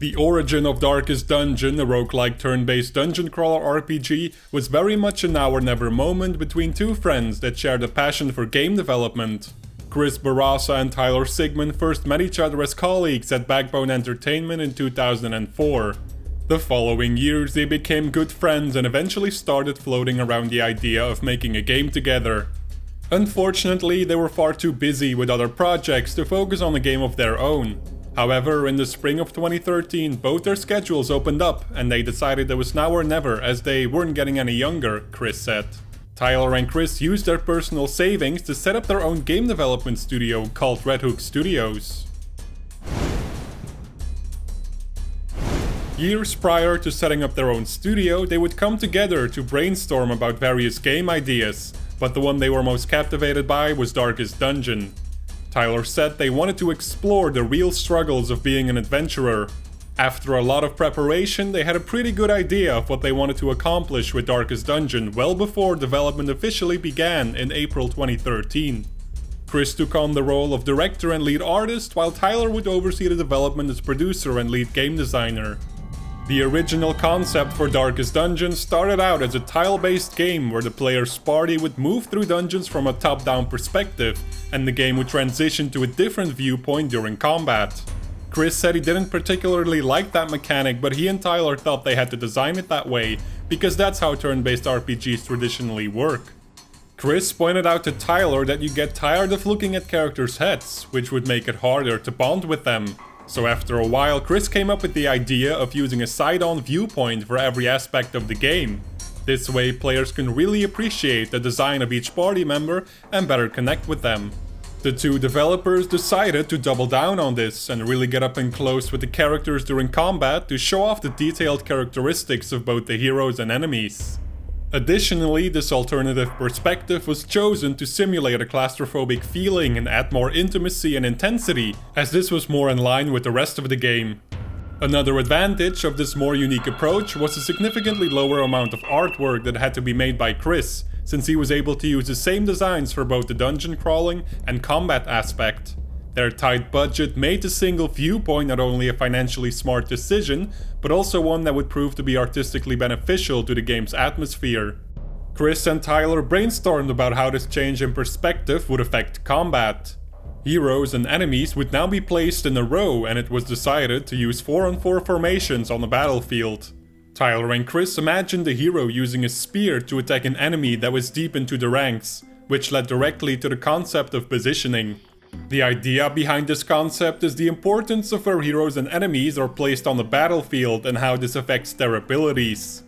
The origin of Darkest Dungeon, a roguelike turn-based dungeon crawler RPG, was very much a now or never moment between two friends that shared a passion for game development. Chris Bourassa and Tyler Sigman first met each other as colleagues at Backbone Entertainment in 2004. The following years they became good friends and eventually started floating around the idea of making a game together. Unfortunately, they were far too busy with other projects to focus on a game of their own. However, in the spring of 2013, both their schedules opened up and they decided it was now or never as they weren't getting any younger, Chris said. Tyler and Chris used their personal savings to set up their own game development studio called Red Hook Studios. Years prior to setting up their own studio, they would come together to brainstorm about various game ideas, but the one they were most captivated by was Darkest Dungeon. Tyler said they wanted to explore the real struggles of being an adventurer. After a lot of preparation, they had a pretty good idea of what they wanted to accomplish with Darkest Dungeon well before development officially began in April 2013. Chris took on the role of director and lead artist, while Tyler would oversee the development as producer and lead game designer. The original concept for Darkest Dungeon started out as a tile-based game where the player's party would move through dungeons from a top-down perspective, and the game would transition to a different viewpoint during combat. Chris said he didn't particularly like that mechanic, but he and Tyler thought they had to design it that way, because that's how turn-based RPGs traditionally work. Chris pointed out to Tyler that you get tired of looking at characters' heads, which would make it harder to bond with them. So after a while, Chris came up with the idea of using a side-on viewpoint for every aspect of the game. This way, players can really appreciate the design of each party member and better connect with them. The two developers decided to double down on this and really get up and close with the characters during combat to show off the detailed characteristics of both the heroes and enemies. Additionally, this alternative perspective was chosen to simulate a claustrophobic feeling and add more intimacy and intensity, as this was more in line with the rest of the game. Another advantage of this more unique approach was a significantly lower amount of artwork that had to be made by Chris, since he was able to use the same designs for both the dungeon crawling and combat aspect. Their tight budget made the single viewpoint not only a financially smart decision, but also one that would prove to be artistically beneficial to the game's atmosphere. Chris and Tyler brainstormed about how this change in perspective would affect combat. Heroes and enemies would now be placed in a row, and it was decided to use 4-on-4 formations on the battlefield. Tyler and Chris imagined the hero using a spear to attack an enemy that was deep into the ranks, which led directly to the concept of positioning. The idea behind this concept is the importance of where heroes and enemies are placed on the battlefield and how this affects their abilities.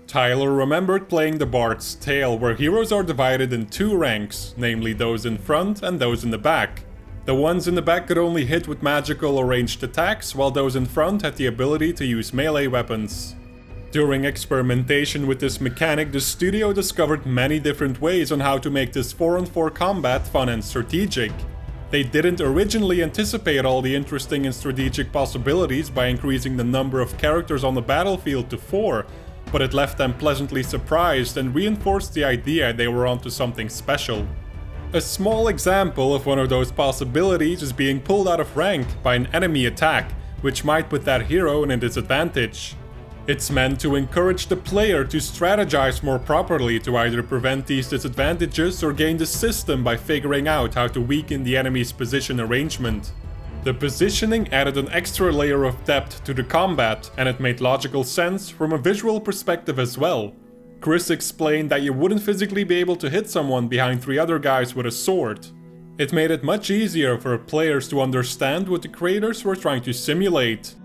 Tyler remembered playing the Bard's Tale, where heroes are divided in two ranks, namely those in front and those in the back. The ones in the back could only hit with magical or ranged attacks, while those in front had the ability to use melee weapons. During experimentation with this mechanic, the studio discovered many different ways on how to make this 4-on-4 combat fun and strategic. They didn't originally anticipate all the interesting and strategic possibilities by increasing the number of characters on the battlefield to 4, but it left them pleasantly surprised and reinforced the idea they were onto something special. A small example of one of those possibilities is being pulled out of rank by an enemy attack, which might put that hero in a disadvantage. It's meant to encourage the player to strategize more properly to either prevent these disadvantages or gain the system by figuring out how to weaken the enemy's position arrangement. The positioning added an extra layer of depth to the combat, and it made logical sense from a visual perspective as well. Chris explained that you wouldn't physically be able to hit someone behind 3 other guys with a sword. It made it much easier for players to understand what the creators were trying to simulate.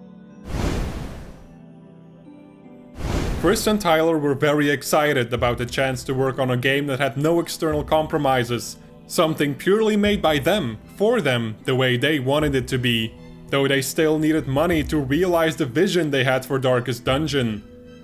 Chris and Tyler were very excited about the chance to work on a game that had no external compromises, something purely made by them, for them, the way they wanted it to be, though they still needed money to realize the vision they had for Darkest Dungeon.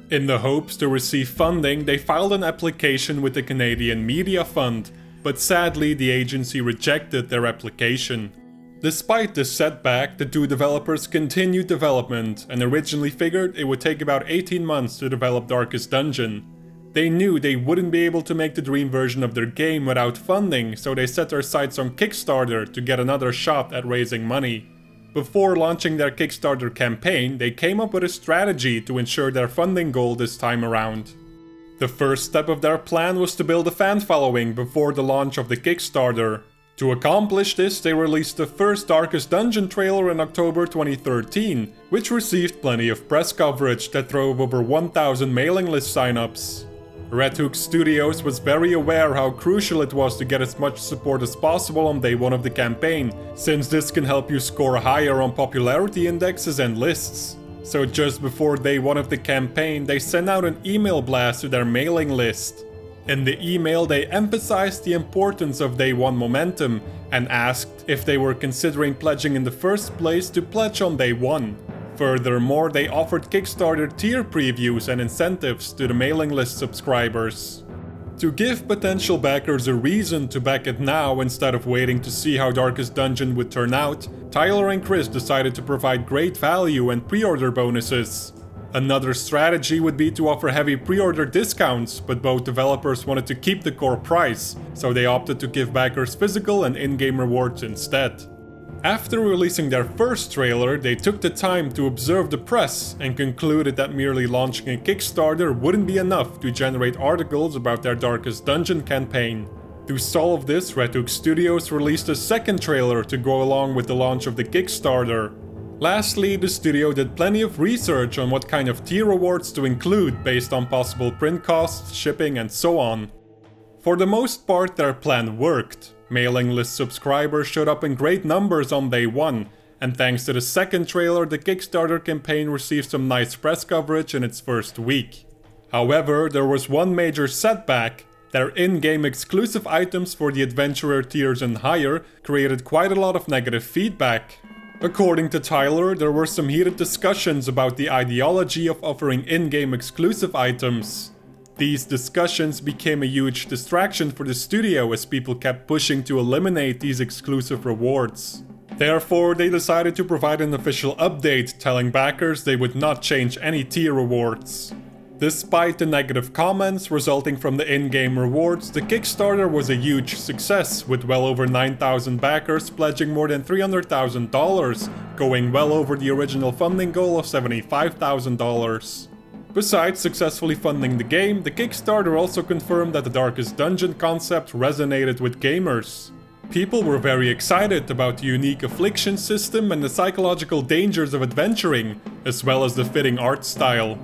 In the hopes to receive funding, they filed an application with the Canadian Media Fund, but sadly the agency rejected their application. Despite this setback, the two developers continued development and originally figured it would take about 18 months to develop Darkest Dungeon. They knew they wouldn't be able to make the dream version of their game without funding, so they set their sights on Kickstarter to get another shot at raising money. Before launching their Kickstarter campaign, they came up with a strategy to ensure their funding goal this time around. The first step of their plan was to build a fan following before the launch of the Kickstarter. To accomplish this, they released the first Darkest Dungeon trailer in October 2013, which received plenty of press coverage that drove over 1,000 mailing list signups. Red Hook Studios was very aware how crucial it was to get as much support as possible on day one of the campaign, since this can help you score higher on popularity indexes and lists. So just before day one of the campaign, they sent out an email blast to their mailing list. In the email, they emphasized the importance of day one momentum and asked if they were considering pledging in the first place to pledge on day one. Furthermore, they offered Kickstarter tier previews and incentives to the mailing list subscribers. To give potential backers a reason to back it now instead of waiting to see how Darkest Dungeon would turn out, Tyler and Chris decided to provide great value and pre-order bonuses. Another strategy would be to offer heavy pre-order discounts, but both developers wanted to keep the core price, so they opted to give backers physical and in-game rewards instead. After releasing their first trailer, they took the time to observe the press and concluded that merely launching a Kickstarter wouldn't be enough to generate articles about their Darkest Dungeon campaign. To solve this, Red Hook Studios released a second trailer to go along with the launch of the Kickstarter. Lastly, the studio did plenty of research on what kind of tier rewards to include based on possible print costs, shipping, and so on. For the most part, their plan worked. Mailing list subscribers showed up in great numbers on day one, and thanks to the second trailer, the Kickstarter campaign received some nice press coverage in its first week. However, there was one major setback. Their in-game exclusive items for the adventurer tiers and higher created quite a lot of negative feedback. According to Tyler, there were some heated discussions about the ideology of offering in-game exclusive items. These discussions became a huge distraction for the studio as people kept pushing to eliminate these exclusive rewards. Therefore, they decided to provide an official update telling backers they would not change any tier rewards. Despite the negative comments resulting from the in-game rewards, the Kickstarter was a huge success, with well over 9,000 backers pledging more than $300,000, going well over the original funding goal of $75,000. Besides successfully funding the game, the Kickstarter also confirmed that the Darkest Dungeon concept resonated with gamers. People were very excited about the unique affliction system and the psychological dangers of adventuring, as well as the fitting art style.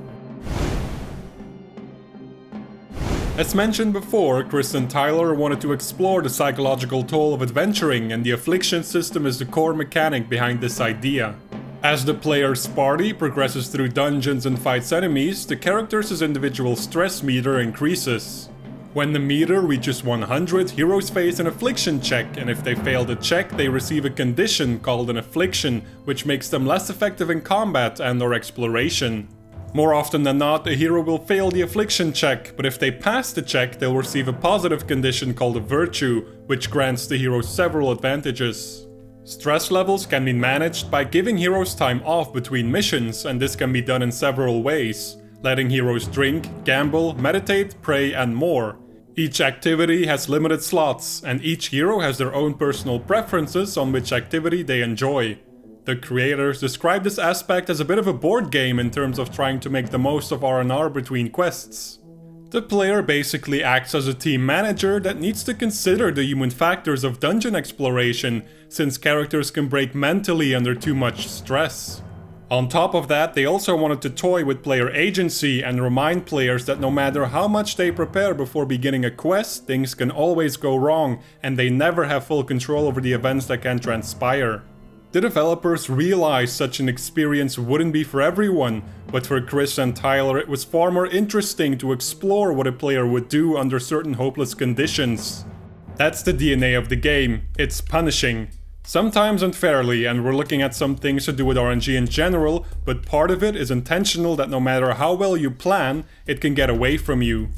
As mentioned before, Chris and Tyler wanted to explore the psychological toll of adventuring, and the affliction system is the core mechanic behind this idea. As the player's party progresses through dungeons and fights enemies, the character's individual stress meter increases. When the meter reaches 100, heroes face an affliction check, and if they fail the check, they receive a condition called an affliction, which makes them less effective in combat and/or exploration. More often than not, a hero will fail the affliction check, but if they pass the check, they'll receive a positive condition called a virtue, which grants the hero several advantages. Stress levels can be managed by giving heroes time off between missions, and this can be done in several ways, letting heroes drink, gamble, meditate, pray, and more. Each activity has limited slots, and each hero has their own personal preferences on which activity they enjoy. The creators describe this aspect as a bit of a board game in terms of trying to make the most of R&R between quests. The player basically acts as a team manager that needs to consider the human factors of dungeon exploration, since characters can break mentally under too much stress. On top of that, they also wanted to toy with player agency and remind players that no matter how much they prepare before beginning a quest, things can always go wrong, and they never have full control over the events that can transpire. The developers realized such an experience wouldn't be for everyone, but for Chris and Tyler it was far more interesting to explore what a player would do under certain hopeless conditions. That's the DNA of the game, it's punishing. Sometimes unfairly, and we're looking at some things to do with RNG in general, but part of it is intentional that no matter how well you plan, it can get away from you.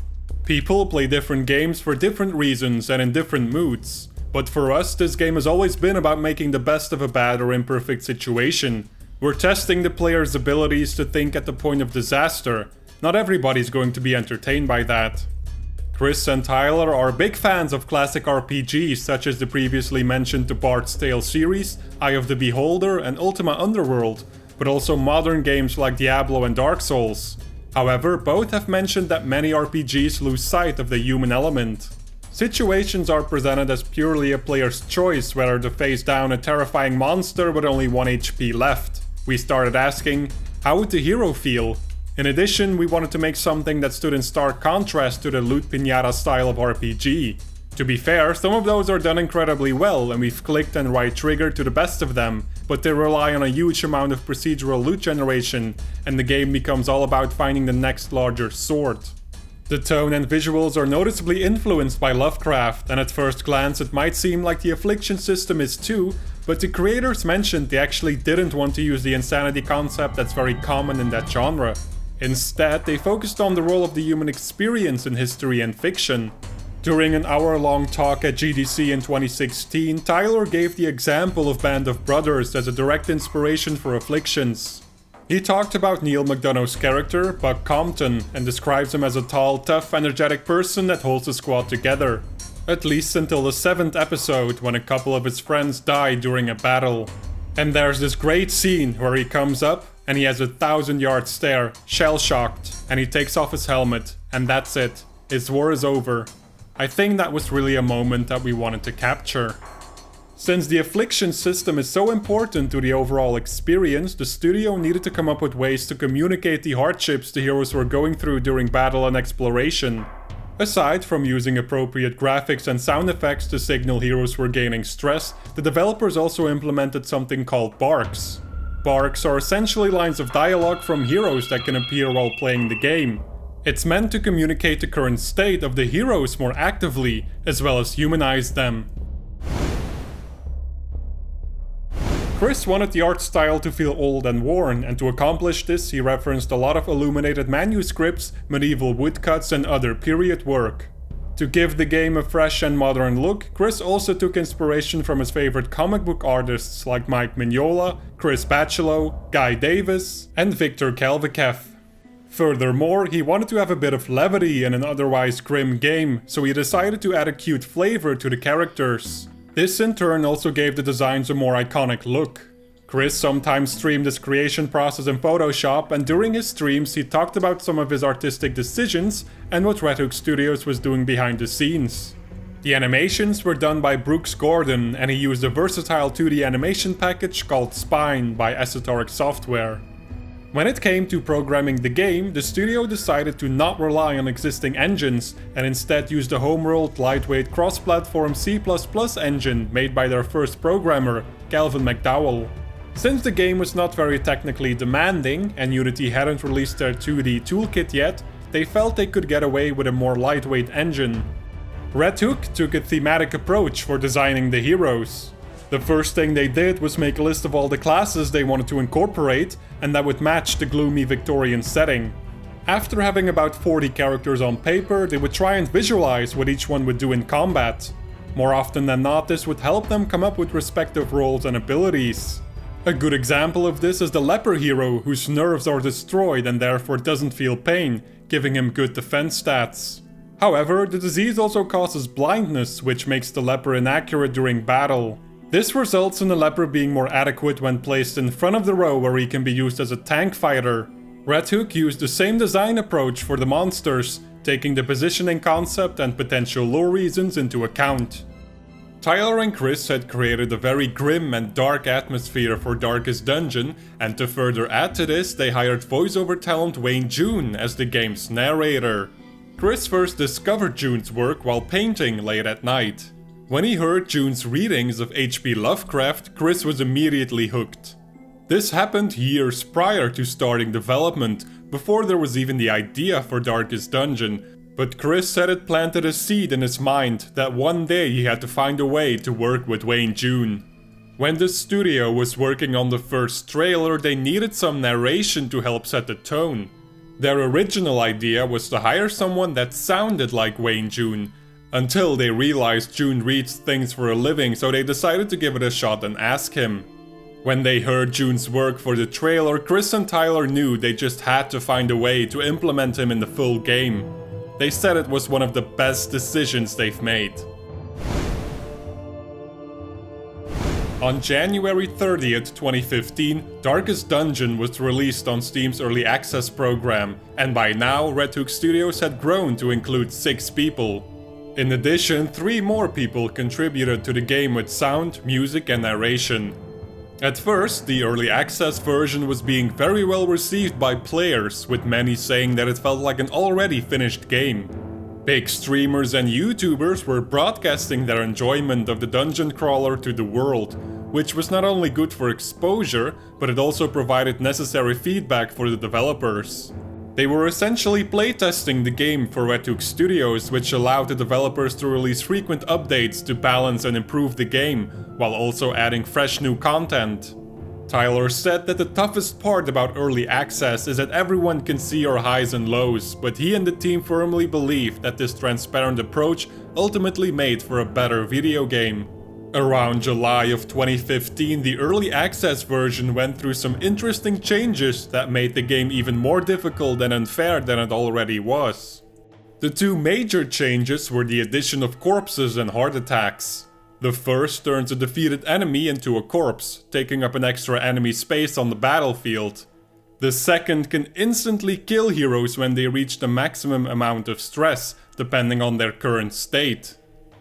People play different games for different reasons and in different moods. But for us, this game has always been about making the best of a bad or imperfect situation. We're testing the player's abilities to think at the point of disaster. Not everybody's going to be entertained by that. Chris and Tyler are big fans of classic RPGs such as the previously mentioned The Bard's Tale series, Eye of the Beholder and Ultima Underworld, but also modern games like Diablo and Dark Souls. However, both have mentioned that many RPGs lose sight of the human element. Situations are presented as purely a player's choice whether to face down a terrifying monster with only 1 HP left. We started asking, how would the hero feel? In addition, we wanted to make something that stood in stark contrast to the loot piñata style of RPG. To be fair, some of those are done incredibly well and we've clicked and right triggered to the best of them, but they rely on a huge amount of procedural loot generation and the game becomes all about finding the next larger sword. The tone and visuals are noticeably influenced by Lovecraft, and at first glance it might seem like the affliction system is too, but the creators mentioned they actually didn't want to use the insanity concept that's very common in that genre. Instead, they focused on the role of the human experience in history and fiction. During an hour-long talk at GDC in 2016, Tyler gave the example of Band of Brothers as a direct inspiration for Afflictions. He talked about Neil McDonough's character, Buck Compton, and describes him as a tall, tough, energetic person that holds the squad together. At least until the 7th episode, when a couple of his friends die during a battle. And there's this great scene where he comes up, and he has a 1,000-yard stare, shell-shocked, and he takes off his helmet, and that's it. His war is over. I think that was really a moment that we wanted to capture. Since the affliction system is so important to the overall experience, the studio needed to come up with ways to communicate the hardships the heroes were going through during battle and exploration. Aside from using appropriate graphics and sound effects to signal heroes were gaining stress, the developers also implemented something called barks. Barks are essentially lines of dialogue from heroes that can appear while playing the game. It's meant to communicate the current state of the heroes more actively, as well as humanize them. Chris wanted the art style to feel old and worn, and to accomplish this he referenced a lot of illuminated manuscripts, medieval woodcuts and other period work. To give the game a fresh and modern look, Chris also took inspiration from his favorite comic book artists like Mike Mignola, Chris Bachalo, Guy Davis, and Victor Kalvikev. Furthermore, he wanted to have a bit of levity in an otherwise grim game, so he decided to add a cute flavor to the characters. This in turn also gave the designs a more iconic look. Chris sometimes streamed his creation process in Photoshop, and during his streams he talked about some of his artistic decisions and what Red Hook Studios was doing behind the scenes. The animations were done by Brooks Gordon, and he used a versatile 2D animation package called Spine by Esoteric Software. When it came to programming the game, the studio decided to not rely on existing engines and instead use the homeworld, lightweight cross-platform C++ engine made by their first programmer, Calvin McDowell. Since the game was not very technically demanding and Unity hadn't released their 2D toolkit yet, they felt they could get away with a more lightweight engine. Red Hook took a thematic approach for designing the heroes. The first thing they did was make a list of all the classes they wanted to incorporate, and that would match the gloomy Victorian setting. After having about 40 characters on paper, they would try and visualize what each one would do in combat. More often than not, this would help them come up with respective roles and abilities. A good example of this is the leper hero, whose nerves are destroyed and therefore doesn't feel pain, giving him good defense stats. However, the disease also causes blindness, which makes the leper inaccurate during battle. This results in the leper being more adequate when placed in front of the row where he can be used as a tank fighter. Red Hook used the same design approach for the monsters, taking the positioning concept and potential lore reasons into account. Tyler and Chris had created a very grim and dark atmosphere for Darkest Dungeon, and to further add to this, they hired voiceover talent Wayne June as the game's narrator. Chris first discovered June's work while painting late at night. When he heard June's readings of H.P. Lovecraft, Chris was immediately hooked. This happened years prior to starting development, before there was even the idea for Darkest Dungeon, but Chris said it planted a seed in his mind that one day he had to find a way to work with Wayne June. When the studio was working on the first trailer, they needed some narration to help set the tone. Their original idea was to hire someone that sounded like Wayne June, until they realized June reads things for a living, so they decided to give it a shot and ask him. When they heard June's work for the trailer, Chris and Tyler knew they just had to find a way to implement him in the full game. They said it was one of the best decisions they've made. On January 30th, 2015, Darkest Dungeon was released on Steam's Early Access program, and by now Red Hook Studios had grown to include 6 people. In addition, 3 more people contributed to the game with sound, music and narration. At first, the Early Access version was being very well received by players, with many saying that it felt like an already finished game. Big streamers and YouTubers were broadcasting their enjoyment of the dungeon crawler to the world, which was not only good for exposure, but it also provided necessary feedback for the developers. They were essentially playtesting the game for Red Hook Studios, which allowed the developers to release frequent updates to balance and improve the game, while also adding fresh new content. Tyler said that the toughest part about Early Access is that everyone can see your highs and lows, but he and the team firmly believe that this transparent approach ultimately made for a better video game. Around July of 2015, the Early Access version went through some interesting changes that made the game even more difficult and unfair than it already was. The 2 major changes were the addition of corpses and heart attacks. The first turns a defeated enemy into a corpse, taking up an extra enemy space on the battlefield. The second can instantly kill heroes when they reach the maximum amount of stress, depending on their current state.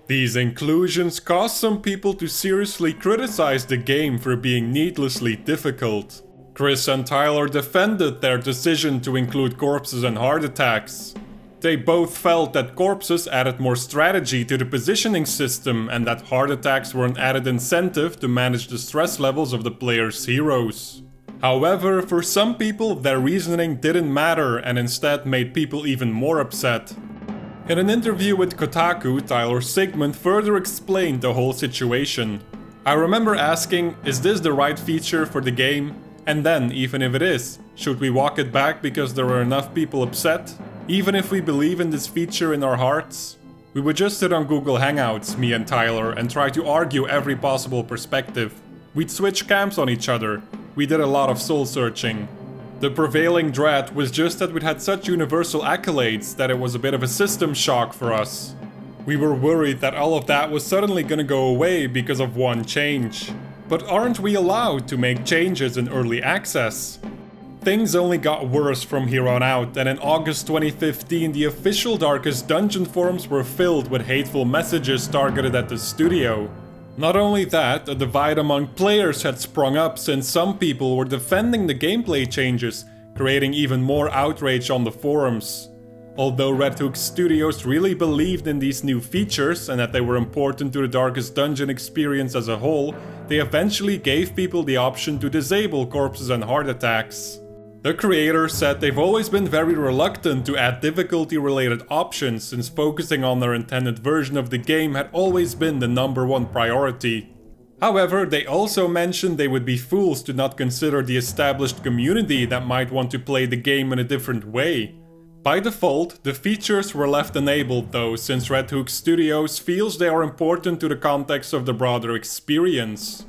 These inclusions caused some people to seriously criticize the game for being needlessly difficult. Chris and Tyler defended their decision to include corpses and heart attacks. They both felt that corpses added more strategy to the positioning system and that heart attacks were an added incentive to manage the stress levels of the player's heroes. However, for some people their reasoning didn't matter and instead made people even more upset. In an interview with Kotaku, Tyler Sigman further explained the whole situation. "I remember asking, is this the right feature for the game? And then, even if it is, should we walk it back because there are enough people upset? Even if we believe in this feature in our hearts?" We would just sit on Google Hangouts, me and Tyler, and try to argue every possible perspective. We'd switch camps on each other. We did a lot of soul searching. The prevailing dread was just that we'd had such universal accolades that it was a bit of a system shock for us. We were worried that all of that was suddenly gonna go away because of one change. But aren't we allowed to make changes in Early Access? Things only got worse from here on out, and in August 2015 the official Darkest Dungeon forums were filled with hateful messages targeted at the studio. Not only that, a divide among players had sprung up since some people were defending the gameplay changes, creating even more outrage on the forums. Although Red Hook Studios really believed in these new features and that they were important to the Darkest Dungeon experience as a whole, they eventually gave people the option to disable corpses and heart attacks. The creator said they've always been very reluctant to add difficulty-related options since focusing on their intended version of the game had always been the #1 priority. However, they also mentioned they would be fools to not consider the established community that might want to play the game in a different way. By default, the features were left enabled though, since Red Hook Studios feels they are important to the context of the broader experience.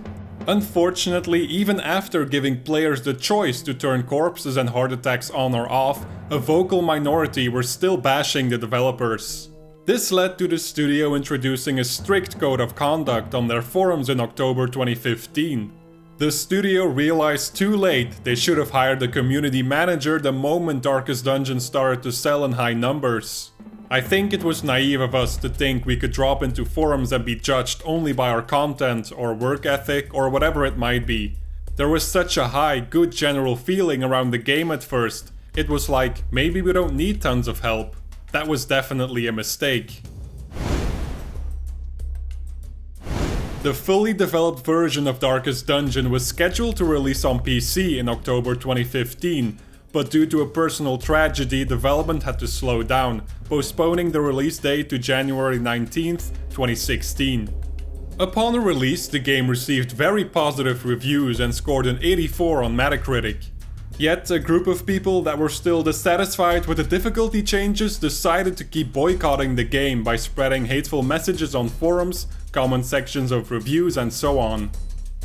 Unfortunately, even after giving players the choice to turn corpses and heart attacks on or off, a vocal minority were still bashing the developers. This led to the studio introducing a strict code of conduct on their forums in October 2015. The studio realized too late they should have hired a community manager the moment Darkest Dungeon started to sell in high numbers. I think it was naive of us to think we could drop into forums and be judged only by our content or work ethic or whatever it might be. There was such a high, good general feeling around the game at first. It was like, maybe we don't need tons of help. That was definitely a mistake. The fully developed version of Darkest Dungeon was scheduled to release on PC in October 2015, but due to a personal tragedy, development had to slow down, postponing the release date to January 19th, 2016. Upon release, the game received very positive reviews and scored an 84 on Metacritic. Yet, a group of people that were still dissatisfied with the difficulty changes decided to keep boycotting the game by spreading hateful messages on forums, comment sections of reviews, and so on.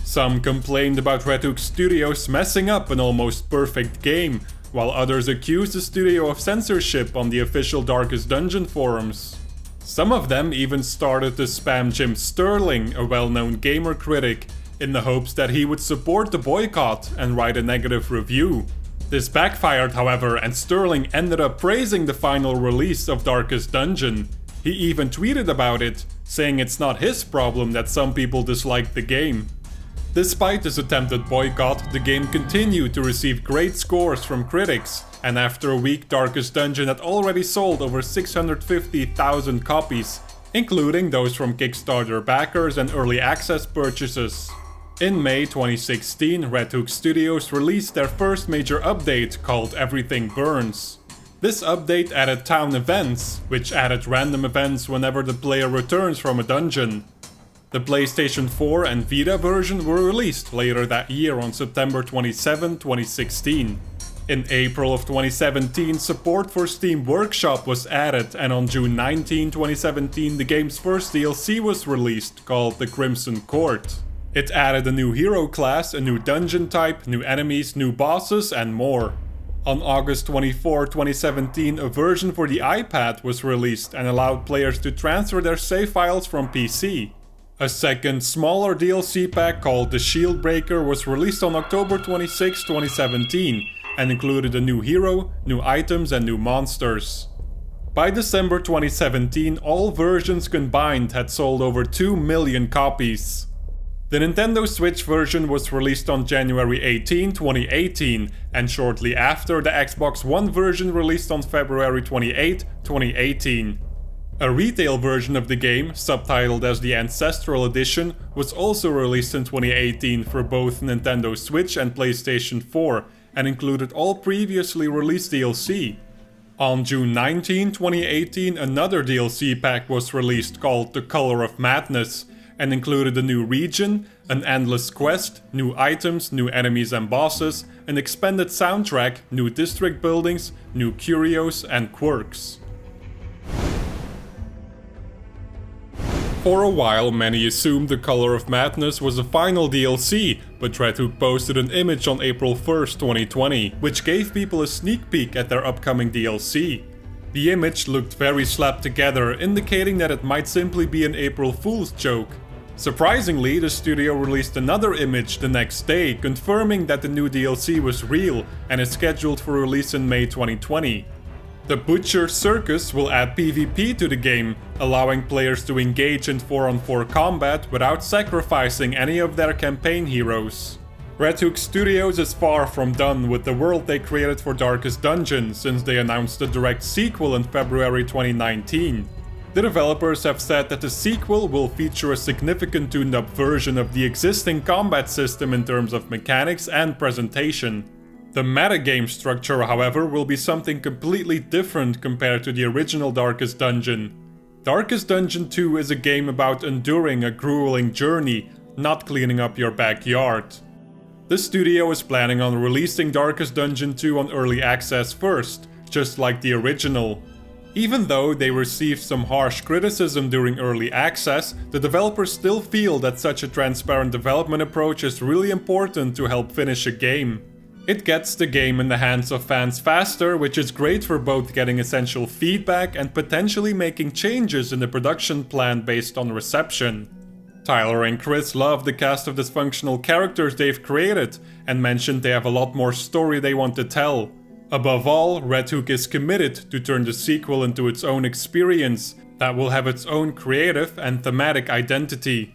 Some complained about Red Hook Studios messing up an almost perfect game, while others accused the studio of censorship on the official Darkest Dungeon forums. Some of them even started to spam Jim Sterling, a well-known gamer critic, in the hopes that he would support the boycott and write a negative review. This backfired, however, and Sterling ended up praising the final release of Darkest Dungeon. He even tweeted about it, saying it's not his problem that some people disliked the game. Despite this attempted boycott, the game continued to receive great scores from critics, and after a week Darkest Dungeon had already sold over 650,000 copies, including those from Kickstarter backers and early access purchases. In May 2016, Red Hook Studios released their first major update called Everything Burns. This update added town events, which added random events whenever the player returns from a dungeon. The PlayStation 4 and Vita version were released later that year on September 27, 2016. In April of 2017, support for Steam Workshop was added, and on June 19, 2017, the game's first DLC was released, called The Crimson Court. It added a new hero class, a new dungeon type, new enemies, new bosses, and more. On August 24, 2017, a version for the iPad was released and allowed players to transfer their save files from PC. A second, smaller DLC pack called The Shield Breaker was released on October 26, 2017, and included a new hero, new items, and new monsters. By December 2017, all versions combined had sold over 2 million copies. The Nintendo Switch version was released on January 18, 2018, and shortly after, the Xbox One version released on February 28, 2018. A retail version of the game, subtitled as the Ancestral Edition, was also released in 2018 for both Nintendo Switch and PlayStation 4, and included all previously released DLC. On June 19, 2018, another DLC pack was released called The Color of Madness, and included a new region, an endless quest, new items, new enemies and bosses, an expanded soundtrack, new district buildings, new curios and quirks. For a while, many assumed The Color of Madness was a final DLC, but Red Hook posted an image on April 1st, 2020, which gave people a sneak peek at their upcoming DLC. The image looked very slapped together, indicating that it might simply be an April Fool's joke. Surprisingly, the studio released another image the next day, confirming that the new DLC was real and is scheduled for release in May 2020. The Butcher Circus will add PvP to the game, allowing players to engage in 4-on-4 combat without sacrificing any of their campaign heroes. Red Hook Studios is far from done with the world they created for Darkest Dungeon, since they announced a direct sequel in February 2019. The developers have said that the sequel will feature a significant tuned-up version of the existing combat system in terms of mechanics and presentation. The metagame structure, however, will be something completely different compared to the original Darkest Dungeon. Darkest Dungeon 2 is a game about enduring a grueling journey, not cleaning up your backyard. The studio is planning on releasing Darkest Dungeon 2 on Early Access first, just like the original. Even though they received some harsh criticism during Early Access, the developers still feel that such a transparent development approach is really important to help finish a game. It gets the game in the hands of fans faster, which is great for both getting essential feedback and potentially making changes in the production plan based on reception. Tyler and Chris love the cast of dysfunctional characters they've created, and mentioned they have a lot more story they want to tell. Above all, Red Hook is committed to turn the sequel into its own experience that will have its own creative and thematic identity.